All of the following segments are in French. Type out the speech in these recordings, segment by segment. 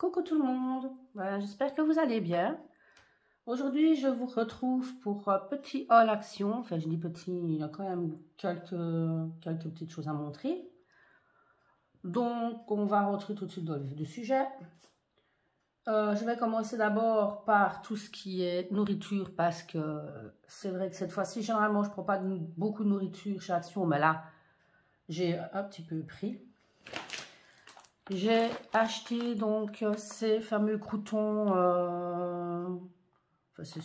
Coucou tout le monde, j'espère que vous allez bien. Aujourd'hui, je vous retrouve pour un petit haul action. Enfin, je dis petit, il y a quand même quelques petites choses à montrer. Donc, on va rentrer tout de suite dans le vif du sujet. Je vais commencer d'abord par tout ce qui est nourriture parce que c'est vrai que cette fois-ci, généralement, je ne prends pas beaucoup de nourriture chez Action, mais là, j'ai un petit peu pris. J'ai acheté donc ces fameux croûtons, enfin, c'est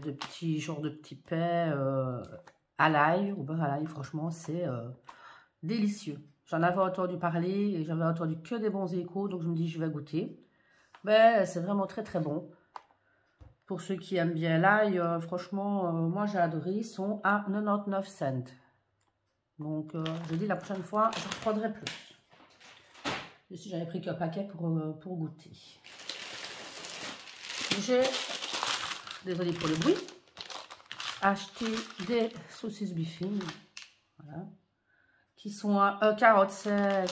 des petits genres de petits pains à l'ail, au beurre à l'ail. Franchement, c'est délicieux. J'en avais entendu parler et j'avais entendu que des bons échos, donc je me dis je vais goûter. Mais c'est vraiment très très bon. Pour ceux qui aiment bien l'ail, franchement, moi j'ai adoré. Ils sont à 99 cents. Donc je dis la prochaine fois, je prendrai plus. Ici, j'avais pris qu'un paquet pour goûter. J'ai, désolé pour le bruit, acheté des saucisses buffines, voilà, qui sont à 1,45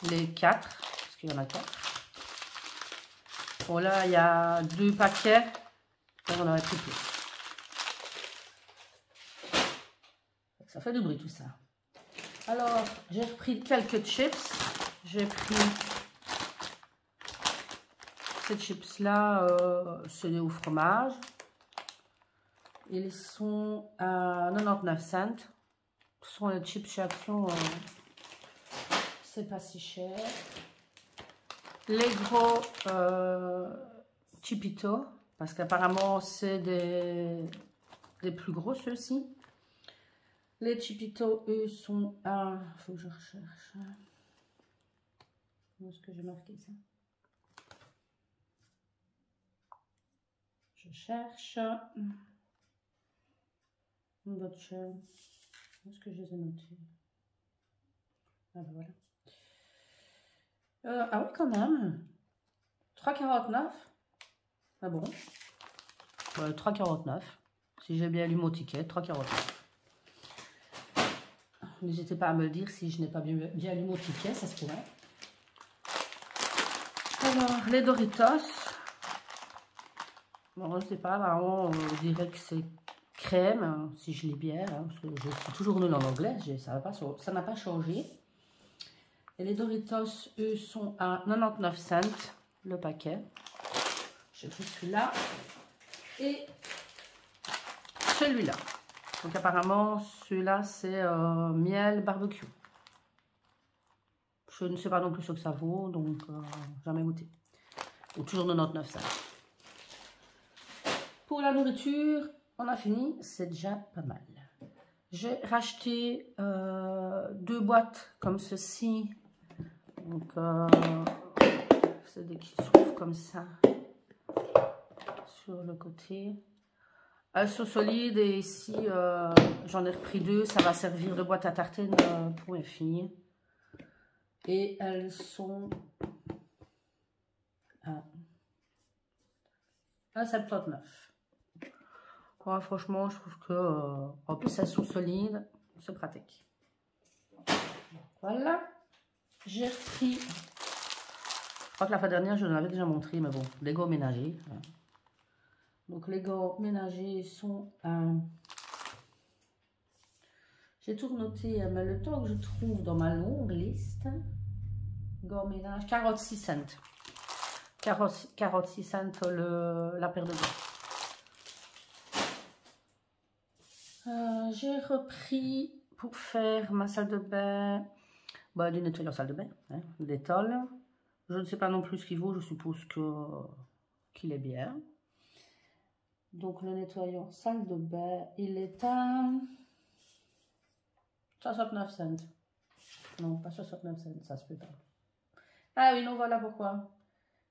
les 4, parce qu'il y en a 4. Bon, là, il y a 2 paquets, et on aurait pris plus. Ça fait du bruit tout ça. Alors, j'ai repris quelques chips. J'ai pris ces chips là, c'est au fromage. Ils sont à 99 cents. Ce sont les chips chez Action, c'est pas si cher. Les gros Chipito, parce qu'apparemment c'est des plus gros ceux-ci. Les Chipito, eux, sont à... Faut que je recherche. Où est-ce que j'ai marqué ça? Je cherche. D'autres choses. Où est-ce que je les ai notés? Ah ben voilà. Ah oui, quand même. 3,49. Ah bon? 3,49. Si j'ai bien lu mon ticket, 3,49. N'hésitez pas à me le dire si je n'ai pas bien lu mon ticket, ça se pourrait. Alors, les Doritos. Bon, je sais pas, vraiment, on dirait que c'est crème, si je lis bien, hein, parce que je suis toujours nulle en anglais, ça n'a pas changé. Et les Doritos, eux, sont à 99 cents le paquet. J'ai pris celui-là et celui-là. Donc apparemment, celui-là, c'est miel barbecue. Je ne sais pas non plus ce que ça vaut, donc jamais goûté. Ou toujours 99 cents. Pour la nourriture, on a fini, c'est déjà pas mal. J'ai racheté 2 boîtes comme ceci. Donc, c'est des qui s'ouvrent comme ça sur le côté. Elles sont solides et ici, j'en ai repris 2. Ça va servir de boîte à tartines pour mes filles. Et elles sont à 1,79 €. Ouais, franchement, je trouve que, en plus, elles sont solides, c'est pratique. Voilà. J'ai repris, je crois que la fois dernière, je vous en avais déjà montré, mais bon, les gants ménagers. Donc, les gants ménagers sont à... J'ai tout noté, mais le temps que je trouve dans ma longue liste, gants ménage, 46 cents. 46 cents la paire de gants. J'ai repris pour faire ma salle de bain, du nettoyeur salle de bain, hein, Dettol. Je ne sais pas non plus ce qu'il vaut, je suppose qu'il est bien. Donc le nettoyeur salle de bain, il est à 69 cents. Non, pas 69 cents, ça se peut pas. Ah oui, non, voilà pourquoi.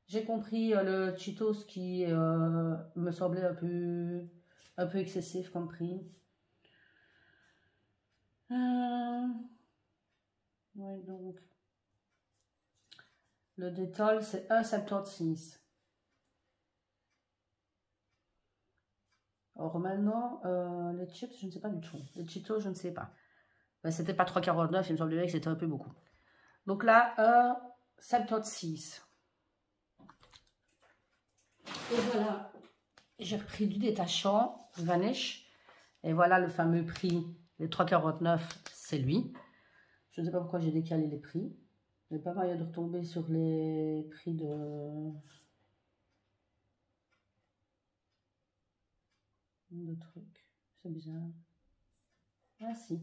J'ai compris le Cheetos qui me semblait un peu excessif comme prix. Oui, donc le Dettol c'est 1,76 €. Or maintenant, les chips, je ne sais pas du tout. Les Cheetos, je ne sais pas. Ben, c'était pas 3,49 €, il me semblait que c'était un peu beaucoup. Donc là, 1,76 €. Et voilà, j'ai repris du détachant, Vanish. Et voilà le fameux prix, les 3,49, c'est lui. Je ne sais pas pourquoi j'ai décalé les prix. Il n'est pas moyen de retomber sur les prix de trucs. C'est bizarre. Ah si.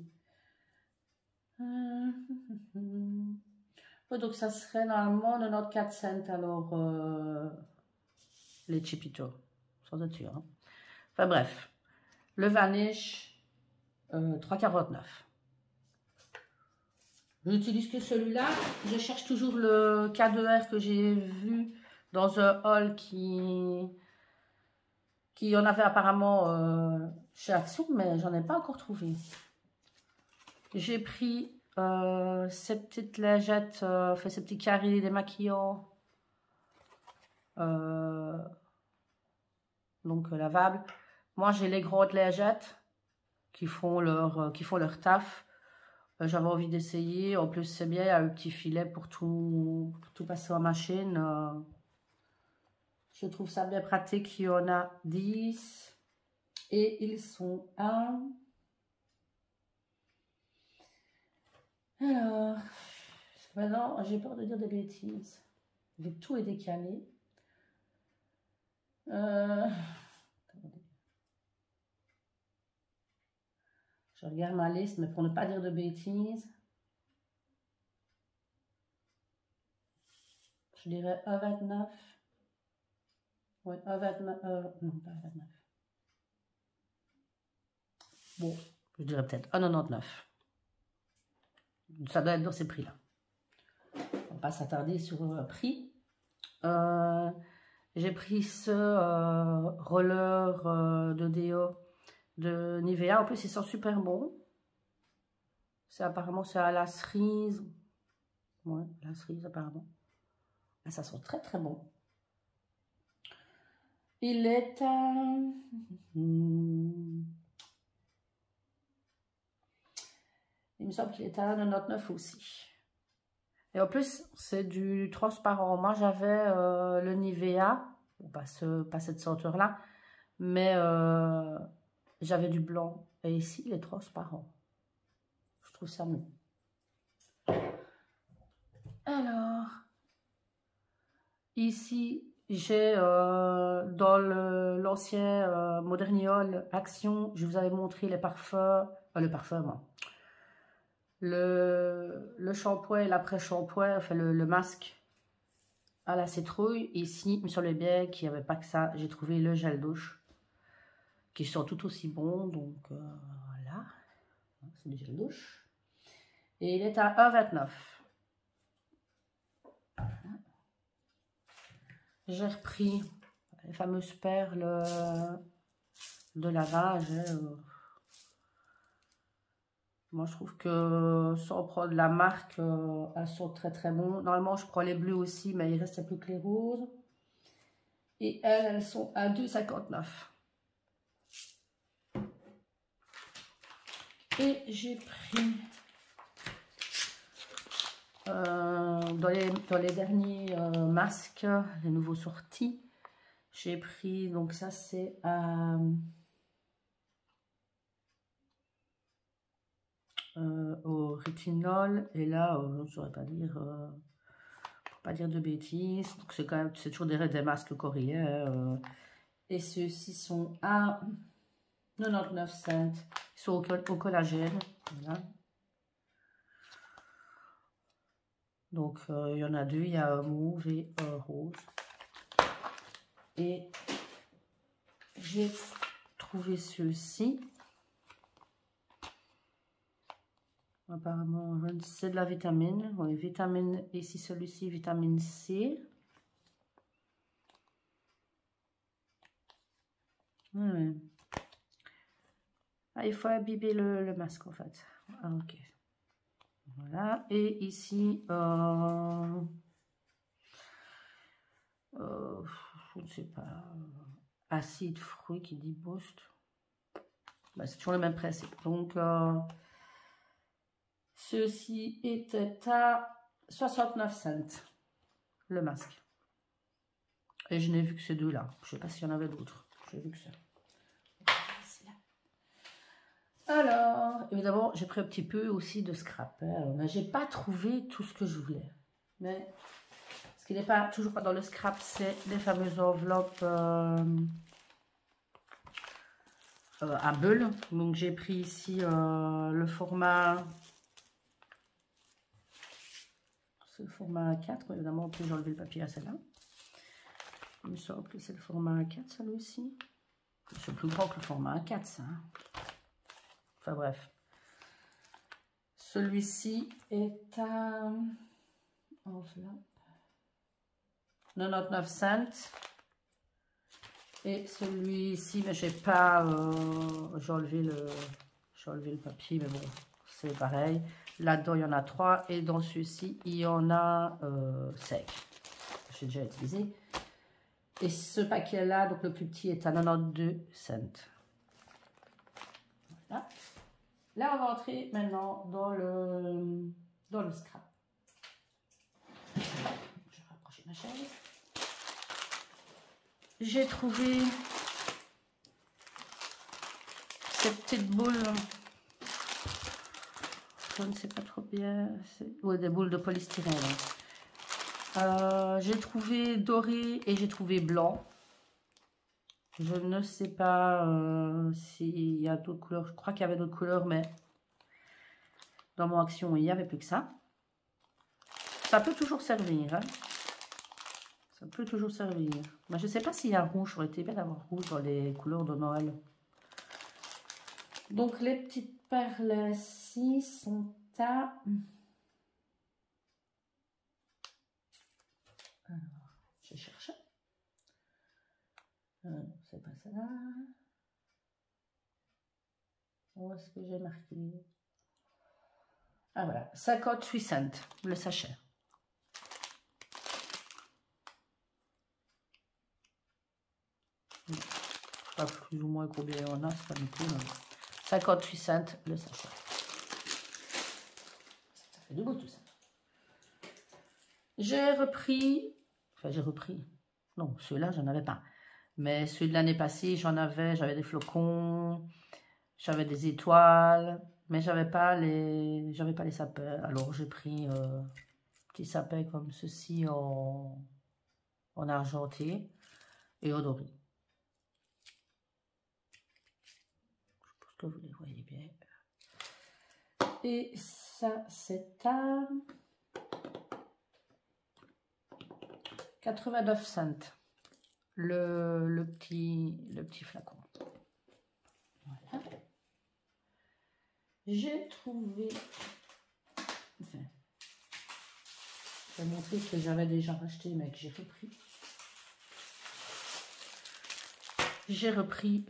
Ouais, donc ça serait normalement 94 cents alors les Chipito. Sans être sûr. Hein. Enfin bref. Le Vanish, 3,49. Je n'utilise que celui-là. Je cherche toujours le K2R que j'ai vu dans un haul qui en avait apparemment chez Action, mais j'en ai pas encore trouvé. J'ai pris ces petites lingettes, ces petits carrés démaquillants, donc lavables. Moi, j'ai les grandes lingettes qui font leur taf. J'avais envie d'essayer. En plus, c'est bien, il y a un petit filet pour tout passer en machine. Je trouve ça bien pratique. Il y en a 10. Et ils sont à... Alors, maintenant, j'ai peur de dire des bêtises. Vu que tout est décalé. Je regarde ma liste, mais pour ne pas dire de bêtises, je dirais 1,29. Oui, 1,29. Non, pas 1,29. Bon, je dirais peut-être 1,99. Ça doit être dans ces prix-là. On va pas s'attarder sur le prix. J'ai pris ce roller de déo de Nivea. En plus, il sent super bon. Apparemment, c'est à la cerise. Ouais, la cerise, apparemment. Et ça sent très, très bon. Il est à... Il me semble qu'il est à 1,99 aussi. Et en plus, c'est du transparent. Moi, j'avais le Nivea. Bon, pas cette senteur-là. Mais j'avais du blanc. Et ici, il est transparent. Je trouve ça mieux. Alors, ici, j'ai dans l'ancien Moderniol Action, je vous avais montré les parfums. Le parfum, moi. Le shampoing et l'après-shampoing, enfin le masque à la citrouille. Ici, sur les biens qui n'avaient pas que ça, j'ai trouvé le gel douche qui sont tout aussi bons. Donc voilà, c'est du gel douche. Et il est à 1,29. J'ai repris les fameuses perles de lavage. Moi, je trouve que sans prendre la marque, elles sont très très bonnes. Normalement, je prends les bleus aussi, mais il reste plus que les roses. Et elles sont à 2,59. Et j'ai pris dans les derniers masques, les nouveaux sortis, j'ai pris, donc ça c'est au rétinol, et là je ne saurais pas dire, pour pas dire de bêtises, donc c'est quand même, c'est toujours des masques coréens, et ceux-ci sont à 99 cents, ils sont au collagène, voilà. Donc il y en a deux, il y a un mauve et un rose. Et j'ai trouvé ceux-ci. Apparemment, c'est de la vitamine. Oui, vitamine, ici celui-ci, vitamine C. Ouais. Ah, il faut imbiber le masque en fait. Ah, ok. Voilà. Et ici, je ne sais pas, acide fruit qui dit boost. Bah, c'est toujours le même principe. Donc, ceci était à 69 cents, le masque. Et je n'ai vu que ces deux-là. Je ne sais pas s'il y en avait d'autres. J'ai vu que ça. Alors, évidemment, j'ai pris un petit peu aussi de scrap. Hein. Mais j'ai pas trouvé tout ce que je voulais. Mais ce qui n'est pas toujours pas dans le scrap, c'est les fameuses enveloppes à bulles. Donc j'ai pris ici le format. C'est le format A4. Évidemment, en plus j'ai enlevé le papier à celle-là. Il me semble que c'est le format A4, celui-ci. C'est plus grand que le format A4, ça. Hein. Enfin bref. Celui-ci est à enveloppe 99 cents. Et celui-ci, mais j'ai pas... j'ai enlevé le papier, mais bon, c'est pareil. Là-dedans, il y en a 3. Et dans celui-ci, il y en a 5. J'ai déjà utilisé. Et ce paquet-là, donc le plus petit, est à 92 cents. Voilà. Là, on va entrer maintenant dans le scrap. Je vais rapprocher ma chaise. J'ai trouvé ces petites boules. Je ne sais pas trop bien. Ouais, des boules de polystyrène. J'ai trouvé doré et j'ai trouvé blanc. Je ne sais pas s'il y a d'autres couleurs. Je crois qu'il y avait d'autres couleurs, mais dans mon action, il n'y avait plus que ça. Ça peut toujours servir. Hein. Ça peut toujours servir. Mais je ne sais pas s'il y a rouge. Ça aurait été bien d'avoir rouge dans les couleurs de Noël. Donc, les petites perles-ci sont à... Alors, je cherche. C'est pas ça là. Où est-ce que j'ai marqué? Ah voilà, 58 cents le sachet. Je sais pas plus ou moins combien il y en a, c'est pas du tout. 58 cents le sachet. Ça fait du beau tout ça. J'ai repris. Enfin, j'ai repris. Non, ceux-là, j'en avais pas. Mais ceux de l'année passée, j'avais des flocons, j'avais des étoiles, mais j'avais pas les sapins. Alors j'ai pris petits sapins comme ceci en argenté et en doré. Je pense que vous les voyez bien. Et ça, c'est à 89 cents. Le petit flacon. Voilà. J'ai trouvé... Enfin, je vais montrer ce que j'avais déjà racheté, mais que j'ai repris. J'ai repris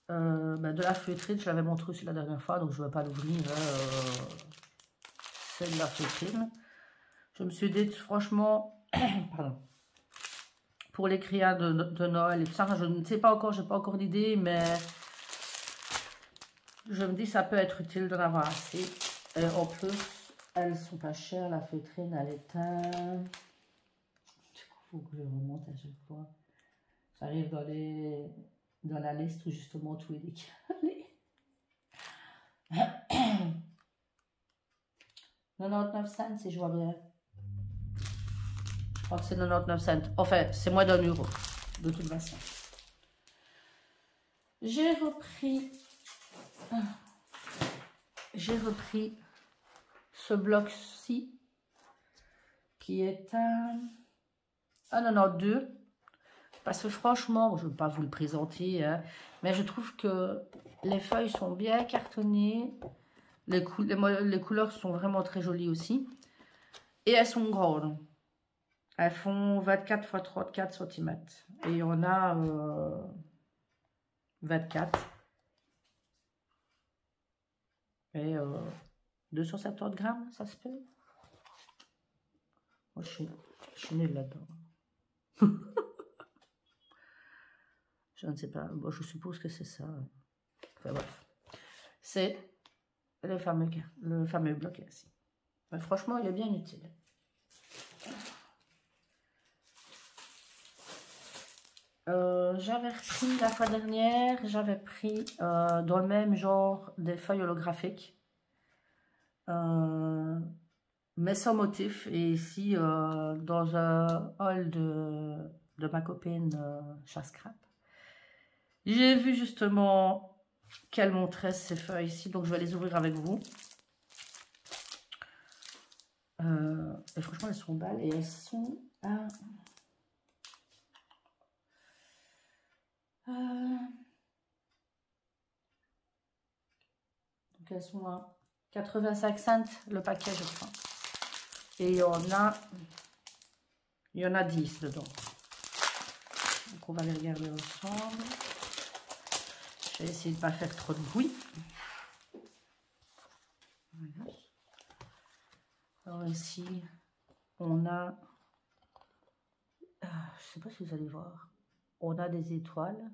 de la feutrine. Je l'avais montré aussi la dernière fois, donc je ne vais pas l'ouvrir. C'est de la feutrine. Je me suis dit, franchement... Pardon. Pour les créas de Noël et tout ça, je ne sais pas encore, je n'ai pas encore d'idée, mais je me dis ça peut être utile d'en avoir assez. En plus, elles sont pas chères, la feutrine, elle est un... Du coup, il faut que je remonte à chaque fois. J'arrive dans la liste où justement tout est décalé. 99 cents si je vois bien. Je crois que c'est 99 cents. Enfin, c'est moins d'1 euro, de toute façon. J'ai repris ce bloc-ci qui est un 92. Parce que franchement, je ne vais pas vous le présenter, hein, mais je trouve que les feuilles sont bien cartonnées. Les couleurs sont vraiment très jolies aussi. Et elles sont grandes. Elles font 24 x 34 cm. Et il y en a 24. Et 270 grammes, ça se peut. Moi, je suis nulle là-dedans. Je ne sais pas. Bon, je suppose que c'est ça. Enfin, bref. C'est le fameux bloc ici. Mais franchement, il est bien utile. J'avais repris la fois dernière, j'avais pris dans le même genre des feuilles holographiques, mais sans motif. Et ici, dans un haul de ma copine Chasse Crap, j'ai vu justement qu'elle montrait ces feuilles ici, donc je vais les ouvrir avec vous. Et franchement, elles sont belles et elles sont à... donc elles sont à 85 cents le paquet, je crois. Et il y en a 10 dedans. Donc on va les regarder ensemble. Je vais essayer de ne pas faire trop de bruit. Voilà. Alors ici, on a... je ne sais pas si vous allez voir. On a des étoiles.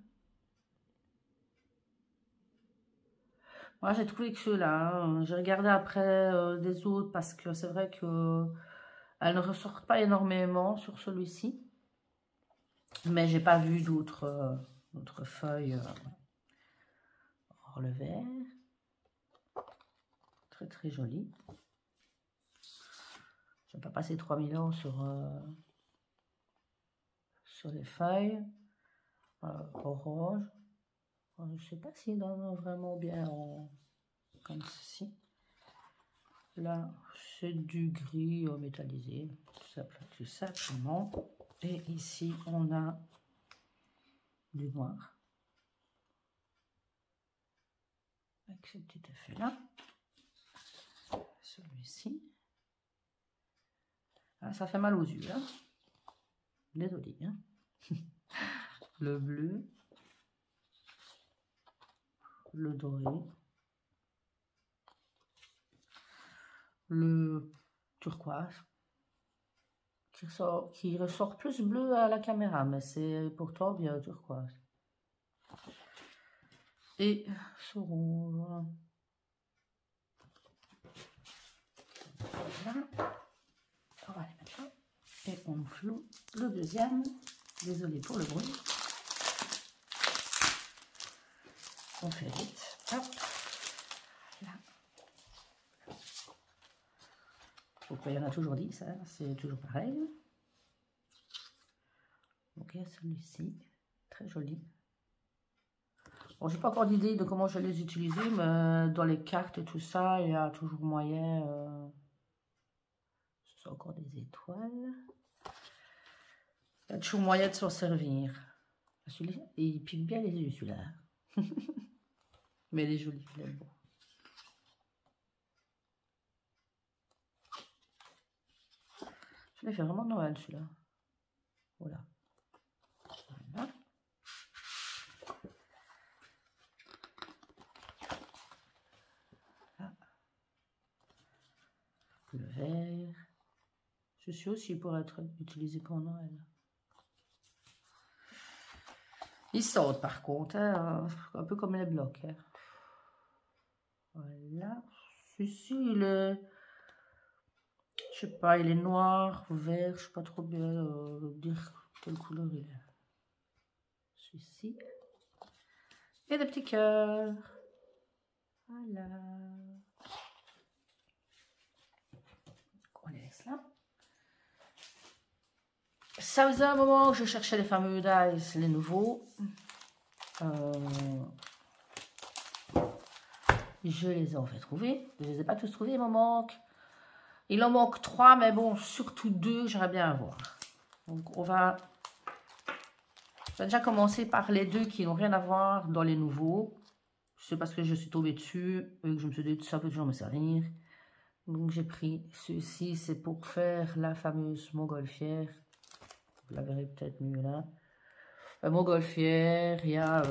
Moi, j'ai trouvé que ceux-là, hein, j'ai regardé après des autres parce que c'est vrai que elles ne ressortent pas énormément sur celui-ci. Mais j'ai pas vu d'autres feuilles. Or, le vert. Très très joli. Je vais pas passer 3000 ans sur les feuilles. Orange. Je ne sais pas s'il donne vraiment bien comme ceci. Là, c'est du gris métallisé, tout simplement. Et ici, on a du noir. Avec ce petit effet-là. Celui-ci. Ah, ça fait mal aux yeux. Hein. Désolé. Hein. Le bleu. Le doré. Le turquoise. Qui ressort plus bleu à la caméra, mais c'est pourtant bien turquoise. Et ce rouge. Voilà. On va les mettre là. Et on floue le deuxième. Désolé pour le bruit. On fait vite. Hop. Là. Donc il y en a toujours 10, hein, c'est toujours pareil. Donc il y a celui-ci, très joli. Bon, j'ai pas encore d'idée de comment je vais les utiliser, mais dans les cartes et tout ça, il y a toujours moyen. Ce sont encore des étoiles. Il y a toujours moyen de s'en servir. Celui-là, il pique bien les yeux, celui-là. Mais il est joli, il est beau. Je l'ai fait vraiment Noël, celui-là. Voilà. Voilà. Là. Le vert. Ceci aussi pourrait être utilisé pour Noël. Ils sautent par contre, hein, un peu comme les blocs. Hein. Voilà. Celui-ci, il est... Je sais pas, il est noir, vert, je sais pas trop bien dire quelle couleur il est. Celui-ci. Et des petits cœurs. Voilà. On les laisse là. Ça faisait un moment que je cherchais les fameux dice, les nouveaux. Je les ai en fait trouvés. Je les ai pas tous trouvés, il m'en manque. Il en manque 3, mais bon, surtout 2, j'aimerais bien avoir. Donc on va... Je vais déjà commencer par les 2 qui n'ont rien à voir dans les nouveaux. C'est parce que je suis tombée dessus et que je me suis dit ça peut toujours me servir. Donc j'ai pris ceci, c'est pour faire la fameuse montgolfière. Vous la verrez peut-être mieux là. La montgolfière, il y a...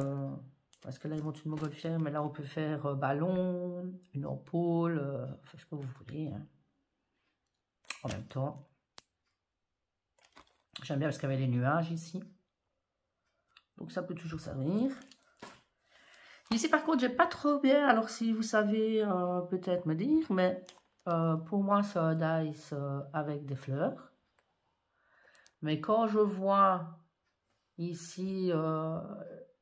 parce que là, ils montent une montgolfière, mais là, on peut faire ballon, une ampoule, enfin, ce que vous voulez. Hein. En même temps. J'aime bien parce qu'il y avait les nuages ici. Donc, ça peut toujours servir. Ici, par contre, j'ai pas trop bien. Alors, si vous savez peut-être me dire, mais pour moi, c'est un dice avec des fleurs. Mais quand je vois Ici,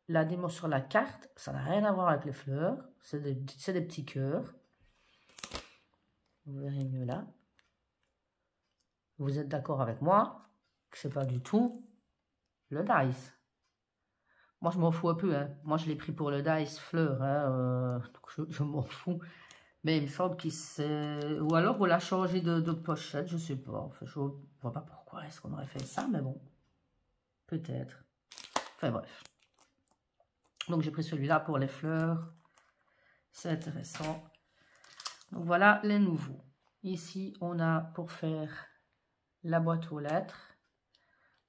la démo sur la carte, ça n'a rien à voir avec les fleurs. C'est des petits cœurs. Vous verrez mieux là. Vous êtes d'accord avec moi que c'est pas du tout le dice. Moi, je m'en fous un peu. Hein. Moi, je l'ai pris pour le dice fleur. Hein, donc je m'en fous. Mais il me semble qu'il s'est... Ou alors, on l'a changé de pochette, je sais pas. Enfin, je vois pas pourquoi est-ce qu'on aurait fait ça, mais bon. Peut-être. Enfin, bref. Donc, j'ai pris celui-là pour les fleurs. C'est intéressant. Donc, voilà les nouveaux. Ici, on a pour faire la boîte aux lettres.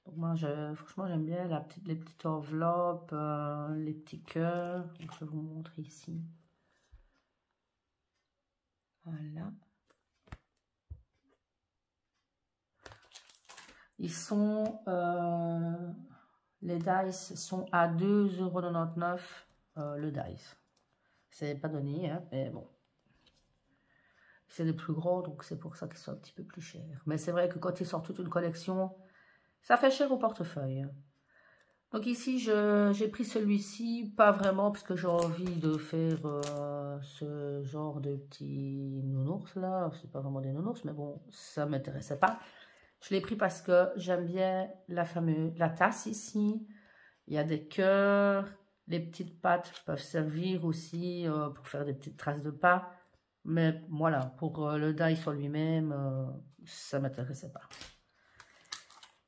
Donc, moi, franchement, j'aime bien les petites enveloppes, les petits cœurs. Donc, je vais vous montrer ici. Voilà. Ils sont... les dice sont à 2,99 € le dice. C'est pas donné, hein, mais bon. C'est des plus gros, donc c'est pour ça qu'ils sont un petit peu plus chers. Mais c'est vrai que quand ils sortent toute une collection, ça fait cher au portefeuille. Donc ici, j'ai pris celui-ci, pas vraiment, parce que j'ai envie de faire ce genre de petits nounours là. C'est pas vraiment des nounours, mais bon, ça m'intéressait pas. Je l'ai pris parce que j'aime bien la tasse ici. Il y a des cœurs, les petites pattes peuvent servir aussi pour faire des petites traces de pas. Mais voilà, pour le die sur lui-même, ça ne m'intéressait pas.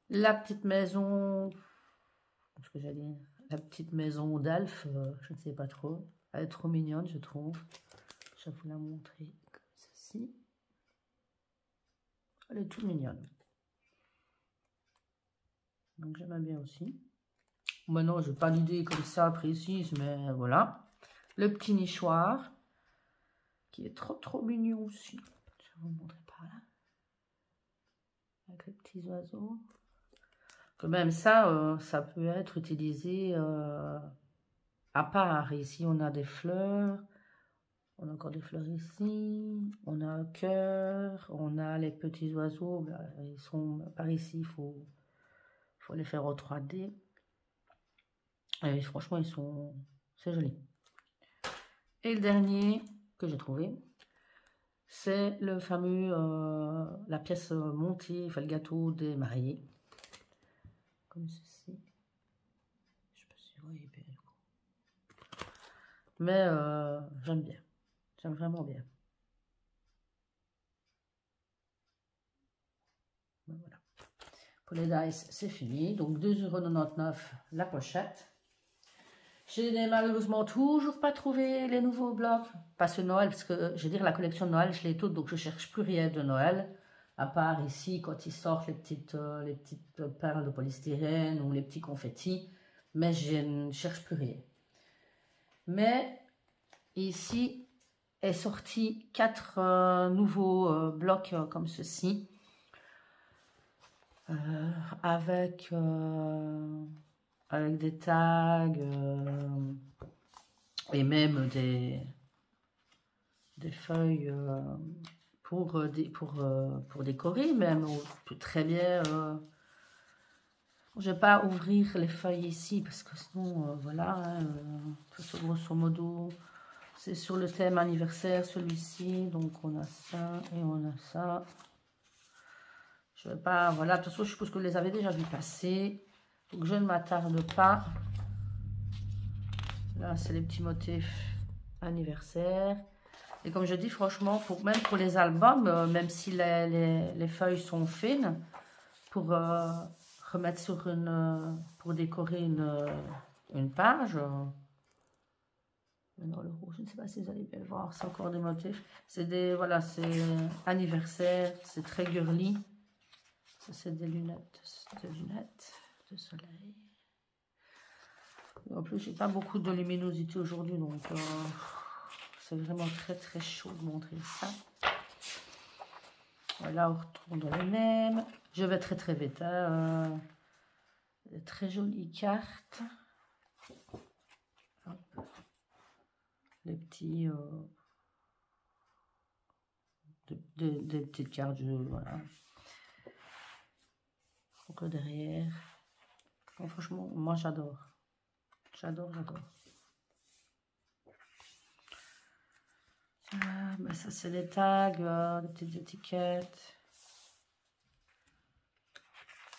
La petite maison, ce que j'allais dire, la petite maison d'Alf, je ne sais pas trop. Elle est trop mignonne, je trouve. Je vais vous la montrer comme ceci. Elle est toute mignonne. Donc j'aime bien aussi. Maintenant, je n'ai pas d'idée comme ça précise, mais voilà. Le petit nichoir, qui est trop mignon aussi. Je vais vous montrer par là. Avec les petits oiseaux. Quand même ça, ça peut être utilisé à part. Ici, on a des fleurs. On a encore des fleurs ici. On a un cœur. On a les petits oiseaux. Ben, ils sont par ici. Il faut les faire en 3D. Et franchement, c'est joli. Et le dernier que j'ai trouvé, c'est le fameux, la pièce montée, enfin le gâteau des mariés. Comme ceci. Je sais pas si vous voyez bien. Mais j'aime bien. J'aime vraiment bien. Ben, voilà. Pour les dice, c'est fini. Donc 2,99 € la pochette. Je n'ai malheureusement toujours pas trouvé les nouveaux blocs. Pas ce Noël, parce que je veux dire, la collection de Noël, je l'ai toute, donc je cherche plus rien de Noël. À part ici, quand ils sortent les petites perles de polystyrène ou les petits confettis. Mais je ne cherche plus rien. Mais ici est sorti 4 nouveaux blocs comme ceci. Avec des tags et même des feuilles pour décorer même. On peut très bien... je ne vais pas ouvrir les feuilles ici parce que sinon, voilà, hein, grosso modo, c'est sur le thème anniversaire celui-ci. Donc on a ça et on a ça. Je ne vais pas, voilà, de toute façon, je suppose que vous les avez déjà vu passer. Donc, je ne m'attarde pas. Là, c'est les petits motifs anniversaire. Et comme je dis, franchement, même pour les albums, même si les feuilles sont fines, pour remettre sur pour décorer une page. Non, le rouge, je ne sais pas si vous allez bien le voir, c'est encore des motifs. C'est voilà, c'est anniversaire, c'est très girly. C'est des lunettes de soleil. Et en plus, j'ai pas beaucoup de luminosité aujourd'hui, donc c'est vraiment très chaud de montrer ça. Voilà, on retourne dans les mêmes. Je vais très vite. Hein. Très jolies cartes. Hop. Les petits... des petites cartes, voilà. Donc derrière, Bon, franchement, moi j'adore. J'adore, j'adore. Ben ça c'est les tags, des petites étiquettes.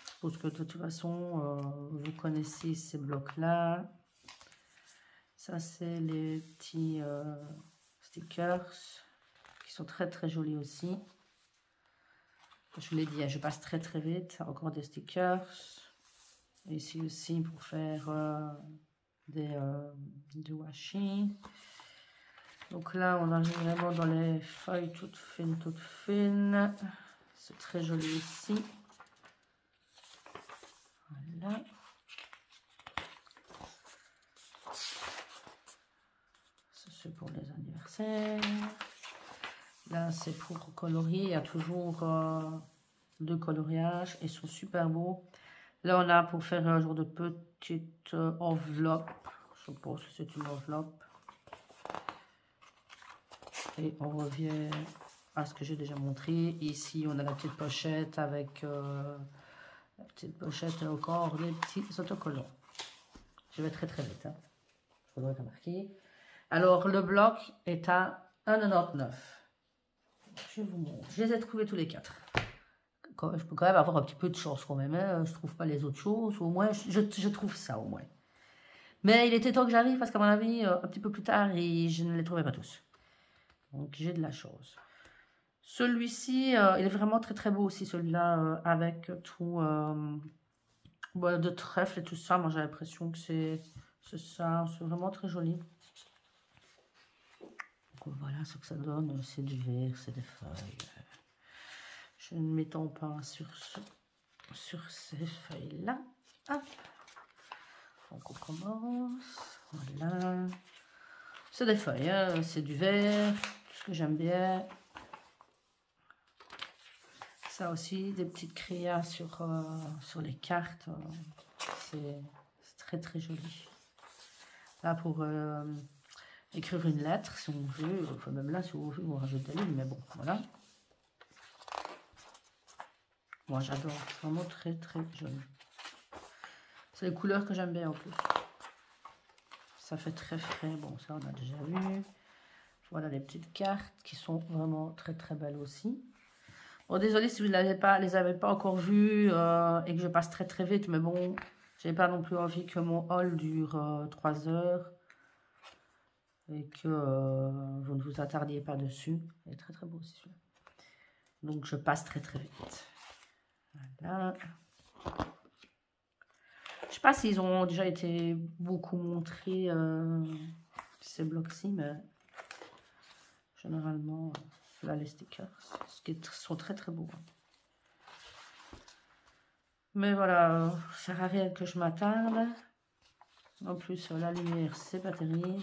Je suppose que de toute façon, vous connaissez ces blocs-là. Ça c'est les petits stickers qui sont très très jolis aussi. Je vous l'ai dit, je passe très très vite. Encore des stickers. Et ici aussi pour faire du washi. Donc là, on arrive vraiment dans les feuilles toutes fines, toutes fines. C'est très joli ici. Voilà. C'est pour les anniversaires. Là, c'est pour colorier. Il y a toujours deux coloriages. Ils sont super beaux. Là, on a pour faire un genre de petite enveloppe. Je pense que c'est une enveloppe. Et on revient à ce que j'ai déjà montré. Ici, on a la petite pochette avec la petite pochette et encore des petits autocollants. Je vais très très vite. Hein. Il faudrait remarquer. Alors, le bloc est à 1,99 €. Je vous montre. Je les ai trouvés tous les 4. Je peux quand même avoir un petit peu de chance quand même. Hein. Je ne trouve pas les autres choses. Au moins, je trouve ça au moins. Mais il était temps que j'arrive parce qu'à mon avis, un petit peu plus tard, je ne les trouvais pas tous. Donc, j'ai de la chance. Celui-ci, il est vraiment très très beau aussi, celui-là, avec tout de trèfle et tout ça. Moi, j'ai l'impression que c'est ça. C'est vraiment très joli. Donc, voilà ce que ça donne. C'est du verre, c'est des feuilles. Je ne m'étends pas sur ces feuilles-là. Hop. Donc, on commence. Voilà. C'est des feuilles, hein. C'est du verre. Tout ce que j'aime bien. Ça aussi, des petites créas sur les cartes. C'est très très joli. Là, pour écrire une lettre, si on veut. Enfin, même là, si on veut, on rajoute des lignes. Mais bon, voilà. Moi, j'adore. C'est vraiment très très joli. C'est les couleurs que j'aime bien en plus. Ça fait très frais. Bon, ça, on a déjà vu. Voilà les petites cartes qui sont vraiment très très belles aussi. Bon, désolé si vous ne les avez pas encore vues et que je passe très très vite, mais bon, j'ai pas non plus envie que mon haul dure 3 heures et que vous ne vous attardiez pas dessus. Il est très très beau aussi celui-là. Donc je passe très très vite. Voilà. Je sais pas s'ils ont déjà été beaucoup montrés ces blocs-ci, mais généralement, là les stickers, sont très très beaux. Mais voilà, ça sert à rien que je m'attarde. En plus, la lumière, c'est pas terrible.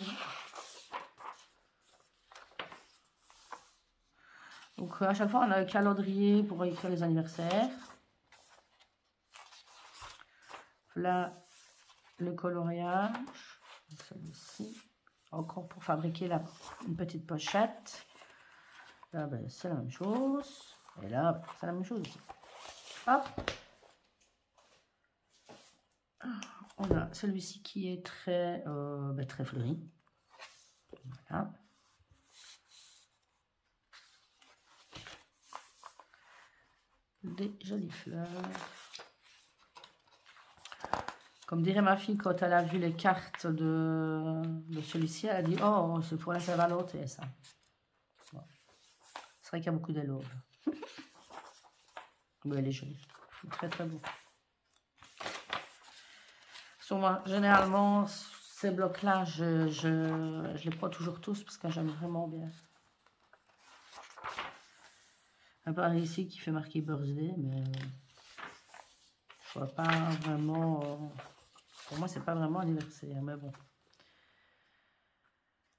Donc, à chaque fois, on a un calendrier pour écrire les anniversaires. Là, le coloriage. Celui-ci. Encore pour fabriquer une petite pochette. Là, ben, c'est la même chose. Et là, c'est la même chose aussi. Hop. On a celui-ci qui est très, très fleuri. Voilà. Des jolies fleurs. Comme dirait ma fille, quand elle a vu les cartes de celui-ci, elle a dit « Oh, c'est pour la Saint-Valentin, ça. Bon. » C'est vrai qu'il y a beaucoup d'éloges. Mais elle est jolie. Très, très beau. Sur moi, généralement, ces blocs-là, je les prends toujours tous parce que j'aime vraiment bien. À part ici qui fait marquer birthday, mais je vois pas vraiment. Pour moi, c'est pas vraiment anniversaire, mais bon.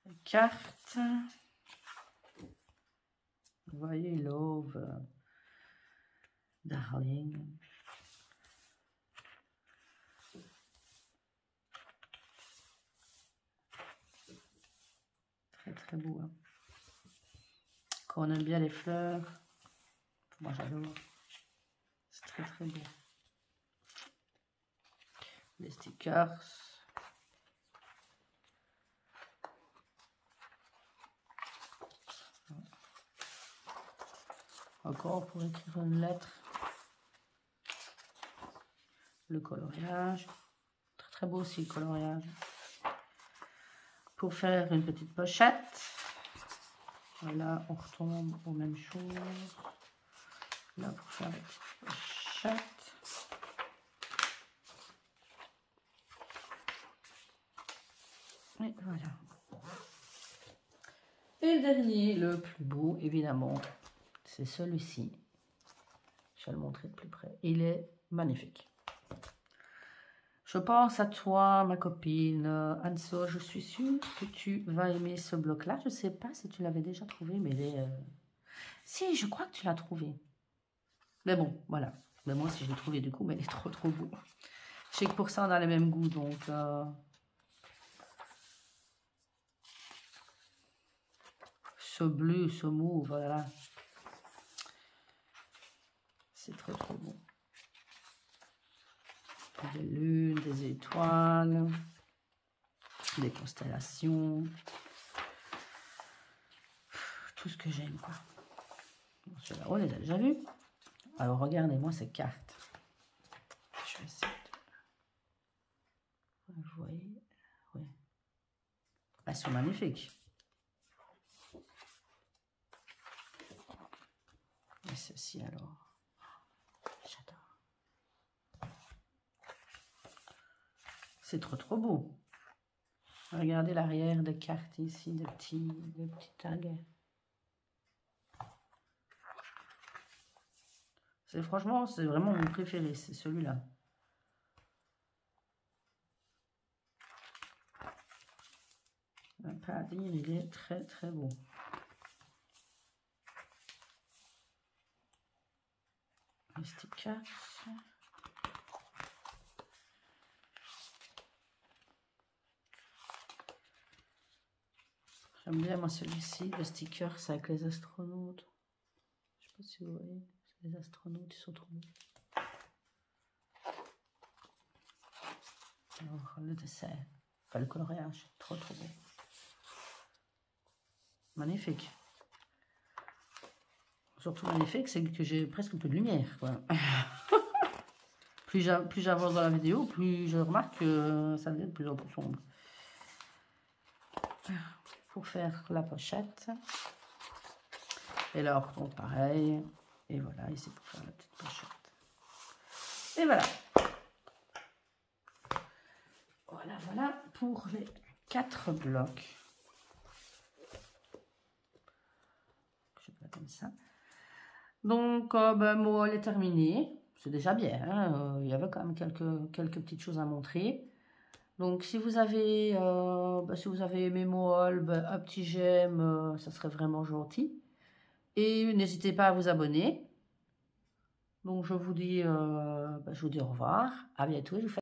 Les cartes. Vous voyez, Love, Darling. Très très beau. Hein. Quand on aime bien les fleurs, moi j'adore. C'est très très beau. les stickers. Encore pour écrire une lettre. Le coloriage. Très très beau aussi le coloriage. Pour faire une petite pochette. Voilà, on retombe aux mêmes choses. Là, pour faire la petite pochette. Et voilà. Et le dernier, le plus beau, évidemment, c'est celui-ci. Je vais le montrer de plus près. Il est magnifique. Je pense à toi, ma copine Anso. Je suis sûre que tu vas aimer ce bloc-là. Je ne sais pas si tu l'avais déjà trouvé, mais il est... Si, je crois que tu l'as trouvé. Mais bon, voilà. Mais moi aussi, je l'ai trouvé du coup, mais il est trop, trop beau. Je sais que pour ça, on a les mêmes goûts, donc... Ce bleu, ce mauve, voilà. C'est trop, trop beau. Des lunes, des étoiles, des constellations. Tout ce que j'aime, quoi. Bon, on les a déjà vus. Alors, regardez-moi ces cartes. Je vais essayer de... Vous voyez? Oui. Elles sont magnifiques. Et ceci, alors. J'adore. C'est trop, trop beau. Regardez l'arrière des cartes ici, des petits tags. Franchement, c'est vraiment mon préféré, c'est celui-là. Le padding, il est très, très beau. Les stickers. J'aime bien moi celui-ci, le sticker, c'est avec les astronautes. Je sais pas si vous voyez, les astronautes, ils sont trop beaux. Alors, le dessin, enfin le coloriage, trop trop beau. Magnifique. Surtout magnifique, c'est que j'ai presque un peu de lumière, quoi. Plus j'avance dans la vidéo, plus je remarque que ça devient de plus en plus sombre. Pour faire la pochette. Et là, on retombe pareil. Et voilà, ici pour faire la petite pochette. Et voilà. Voilà, voilà pour les 4 blocs. Je vais comme ça. Donc, ben, moi, elle est terminée. C'est déjà bien. Hein, il y avait quand même quelques petites choses à montrer. Donc, si vous avez aimé mon haul, un petit j'aime, ça serait vraiment gentil. Et n'hésitez pas à vous abonner. Donc, je vous dis au revoir. À bientôt. Je vous fais